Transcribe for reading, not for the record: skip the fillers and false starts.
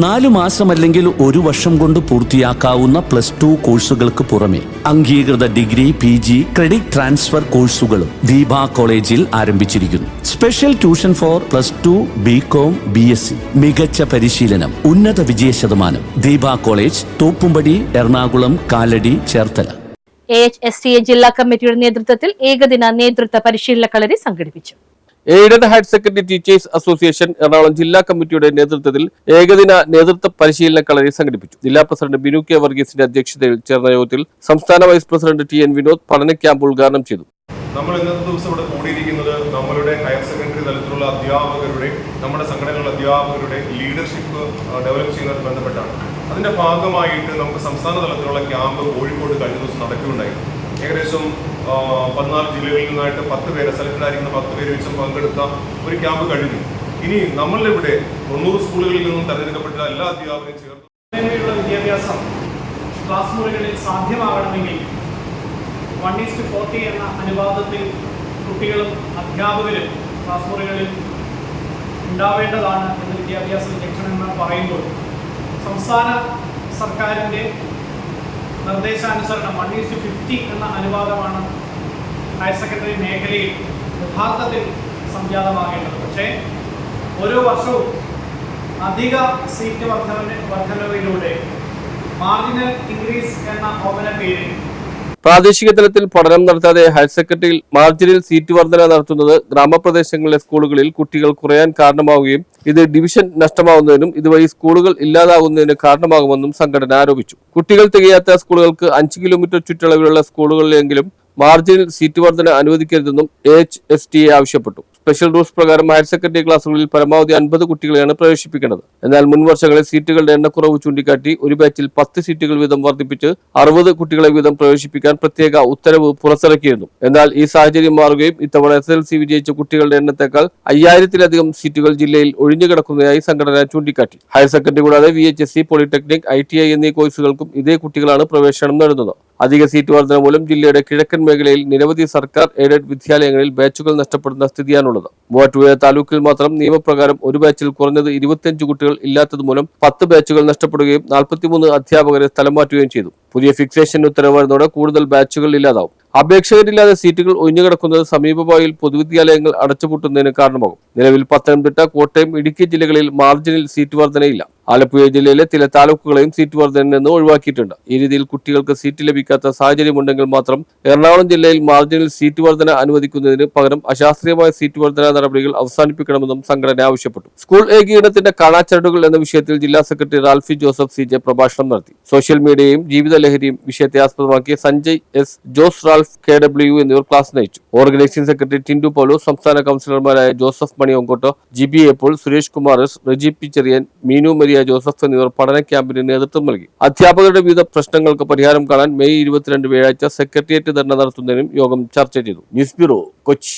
4 മാസമല്ലെങ്കിൽ 1 വർഷം കൊണ്ട് പൂർത്തിയാക്കാവുന്ന +2 കോഴ്സുകൾക്ക് പുറമെ അംഗീകൃത ഡിഗ്രി, PG, ക്രെഡിറ്റ് ട്രാൻസ്ഫർ കോഴ്സുകളും ദീപ കോളേജിൽ ആരംഭിച്ചിരിക്കുന്നു. Special tuition for +2, BCom, BSc. മികച്ച പരിശീലനം, ഉന്നത വിജയശതമാനം. ദീപ കോളേജ്, തോപ്പുംപടി, എറണാകുളം, കാലടി, ചേർത്തല. AHSTA ജില്ലാ കമ്മിറ്റിയുടെ നേതൃത്വത്തിൽ ഏകദിന നേതൃത്വ പരിശീലന കളരി സംഘടിപ്പിച്ചു. Aided higher secondary teachers association Ernakulam ജില്ലാ കമ്മിറ്റിയുടെ നേതൃത്വത്തിൽ ഏകദിന നേതൃത്വ പരിശീലന കളരി സംഘടിപ്പിച്ചു. ജില്ലാ പ്രസിഡന്റ് ബിനു കെ വർഗീസിന്റെ അധ്യക്ഷതയിൽ ചേർന്ന യോഗത്തിൽ സംസ്ഥാന വൈസ് പ്രസിഡന്റ് TN വിനോദ് പഠന ക്യാമ്പ് ഉദ്ഘാടനം ചെയ്തു. നമ്മൾ ഇന്നത്തെ ദിവസം ഇവിടെ കൂടിയിരിക്കുന്നത് നമ്മളുടെ ഹയർ സെക്കൻഡറി തലത്തിലുള്ള അധ്യാപകരുടെ, നമ്മുടെ സംഘടനകളുടെ അധ്യാപകരുടെ ലീഡർഷിപ്പ് ഡെവലപ്പ് ചെയ്യുന്നതുമായി ബന്ധപ്പെട്ടാണ്. അതിന്റെ ഭാഗമായിട്ട് നമുക്ക് സംസ്ഥാന തലത്തിലുള്ള ക്യാമ്പ് കോഴിക്കോട് കഴിഞ്ഞ ദിവസം നടക്കുകയുണ്ടായി. ഏകദേശം 14 ജില്ലകളിൽ നിന്നായിട്ട് 10 പേര്, സെലക്ടഡ് ആയിരിക്കുന്ന 10 പേര് വെച്ചും പങ്കെടുത്ത ഒരു ക്യാമ്പ് കഴിഞ്ഞു. ഇനി നമ്മളിവിടെ 90 സ്കൂളുകളിൽ നിന്നും തെരഞ്ഞെടുക്കപ്പെട്ട എല്ലാ അധ്യാപകരും ചേർന്ന് വിദ്യാഭ്യാസം ക്ലാസ് മുറികളിൽ സാധ്യമാകണമെങ്കിൽ 1:40 എന്ന അനുപാതത്തിൽ കുട്ടികളും അധ്യാപകരും ക്ലാസ് മുറികളിൽ ഉണ്ടാവേണ്ടതാണ് എന്ന് വിദ്യാഭ്യാസ വിചക്ഷണന്മാർ പറയുമ്പോൾ സംസ്ഥാന സർക്കാരിൻ്റെ നിർദ്ദേശാനുസരണം 1:50 എന്ന അനുപാതമാണ് ഹയർ സെക്കൻഡറി മേഖലയിൽ യഥാർത്ഥത്തിൽ സംജാതമാകേണ്ടത്. പക്ഷേ ഓരോ വർഷവും അധിക സീറ്റ് വർധനവിലൂടെ മാർജിനൽ ഇൻക്രീസ് എന്ന ഓമന പേരിൽ പ്രാദേശിക തലത്തിൽ പഠനം നടത്താതെ ഹയർ സെക്കൻഡറിയിൽ മാർജിനൽ സീറ്റ് വർധന നടത്തുന്നത് ഗ്രാമപ്രദേശങ്ങളിലെ സ്കൂളുകളിൽ കുട്ടികൾ കുറയാൻ കാരണമാവുകയും ഇത് ഡിവിഷൻ നഷ്ടമാവുന്നതിനും ഇതുവഴി സ്കൂളുകൾ ഇല്ലാതാകുന്നതിന് കാരണമാകുമെന്നും സംഘടന ആരോപിച്ചു. കുട്ടികൾ തികയാത്ത സ്കൂളുകൾക്ക് 5 കിലോമീറ്റർ ചുറ്റളവിലുള്ള സ്കൂളുകളിലെങ്കിലും മാർജിനൽ സീറ്റ് വർധന അനുവദിക്കരുതെന്നും AHSTA ആവശ്യപ്പെട്ടു. സ്പെഷ്യൽ റൂൾസ് പ്രകാരം ഹയർ സെക്കൻഡറി ക്ലാസുകളിൽ പരമാവധി 50 കുട്ടികളെയാണ് പ്രവേശിപ്പിക്കേണ്ടത്. എന്നാൽ മുൻവർഷങ്ങളിൽ സീറ്റുകളുടെ എണ്ണക്കുറവ് ചൂണ്ടിക്കാട്ടി ഒരു ബാച്ചിൽ 10 സീറ്റുകൾ വീതം വർദ്ധിപ്പിച്ച് 60 കുട്ടികളെ വീതം പ്രവേശിപ്പിക്കാൻ പ്രത്യേക ഉത്തരവ് പുറത്തിറക്കിയിരുന്നു. എന്നാൽ ഈ സാഹചര്യം മാറുകയും ഇത്തവണ SSLC വിജയിച്ച കുട്ടികളുടെ എണ്ണത്തേക്കാൾ 5000-ലധികം സീറ്റുകൾ ജില്ലയിൽ ഒഴിഞ്ഞുകിടക്കുന്നതായി സംഘടന ചൂണ്ടിക്കാട്ടി. ഹയർ സെക്കൻഡറി കൂടാതെ VHSC, പോളിടെക്നിക്, ITI എന്നീ കോഴ്സുകൾക്കും ഇതേ കുട്ടികളാണ് പ്രവേശനം നേടുന്നത്. അധിക സീറ്റ് വർധന മൂലം ജില്ലയുടെ കിഴക്കൻ മേഖലയിൽ നിരവധി സർക്കാർ എയ്ഡഡ് വിദ്യാലയങ്ങളിൽ ബാച്ചുകൾ നഷ്ടപ്പെടുന്ന സ്ഥിതിയാണുള്ളത്. മൂവാറ്റുപുഴ താലൂക്കിൽ മാത്രം നിയമപ്രകാരം ഒരു ബാച്ചിൽ കുറഞ്ഞത് 25 കുട്ടികൾ ഇല്ലാത്തതുമൂലം 10 ബാച്ചുകൾ നഷ്ടപ്പെടുകയും 43 അധ്യാപകരെ സ്ഥലം മാറ്റുകയും ചെയ്തു. പുതിയ ഫിക്സേഷൻ ഉത്തരവ് വരുന്നതോടെ കൂടുതൽ ബാച്ചുകൾ ഇല്ലാതാവും. അപേക്ഷകരില്ലാതെ സീറ്റുകൾ ഒഴിഞ്ഞുകിടക്കുന്നത് സമീപഭാവിയിൽ പൊതുവിദ്യാലയങ്ങൾ അടച്ചുപൂട്ടുന്നതിന് കാരണമാകും. നിലവിൽ പത്തനംതിട്ട, കോട്ടയം, ഇടുക്കി ജില്ലകളിൽ മാർജിനൽ സീറ്റ് വർധനയില്ല. ആലപ്പുഴ ജില്ലയിലെ ചില താലൂക്കുകളെയും സീറ്റ് വർധനയിൽ നിന്ന് ഒഴിവാക്കിയിട്ടുണ്ട്. ഈ രീതിയിൽ കുട്ടികൾക്ക് സീറ്റ് ലഭിക്കാത്ത സാഹചര്യമുണ്ടെങ്കിൽ മാത്രം എറണാകുളം ജില്ലയിൽ മാർജിനൽ സീറ്റ് വർധന അനുവദിക്കുന്നതിന് പകരം അശാസ്ത്രീയമായ സീറ്റ് വർധന നടപടികൾ അവസാനിപ്പിക്കണമെന്നും സംഘടന ആവശ്യപ്പെട്ടു. സ്കൂൾ ഏകീകരണത്തിന്റെ കാണാച്ചരടുകൾ എന്ന വിഷയത്തിൽ ജില്ലാ സെക്രട്ടറി റാൽഫി ജോസഫ് CJ പ്രഭാഷണം നടത്തി. സോഷ്യൽ മീഡിയയും ജീവിത ലഹരിയും വിഷയത്തെ ആസ്പദമാക്കി Sanjay S, Jose Ralph KW എന്നിവർ ക്ലാസ് നയിച്ചു. ഓർഗനൈസിംഗ് സെക്രട്ടറി ടിൻഡു പൗലോ, സംസ്ഥാന കൗൺസിലർമാരായ ജോസഫ് മണി ഒങ്കോട്ടോ, GB എപ്പോൾ, Suresh Kumar S, Reji P Cherian, Meenu Maria Joseph എന്നിവർ പഠന ക്യാമ്പിന് നേതൃത്വം നൽകി. അധ്യാപകരുടെ വിവിധ പ്രശ്നങ്ങൾക്ക് പരിഹാരം കാണാൻ May 22 വ്യാഴാഴ്ച സെക്രട്ടേറിയറ്റ് ധർണ നടത്തുന്നതിനും യോഗം ചർച്ച ചെയ്തു. News bureau, Kochi.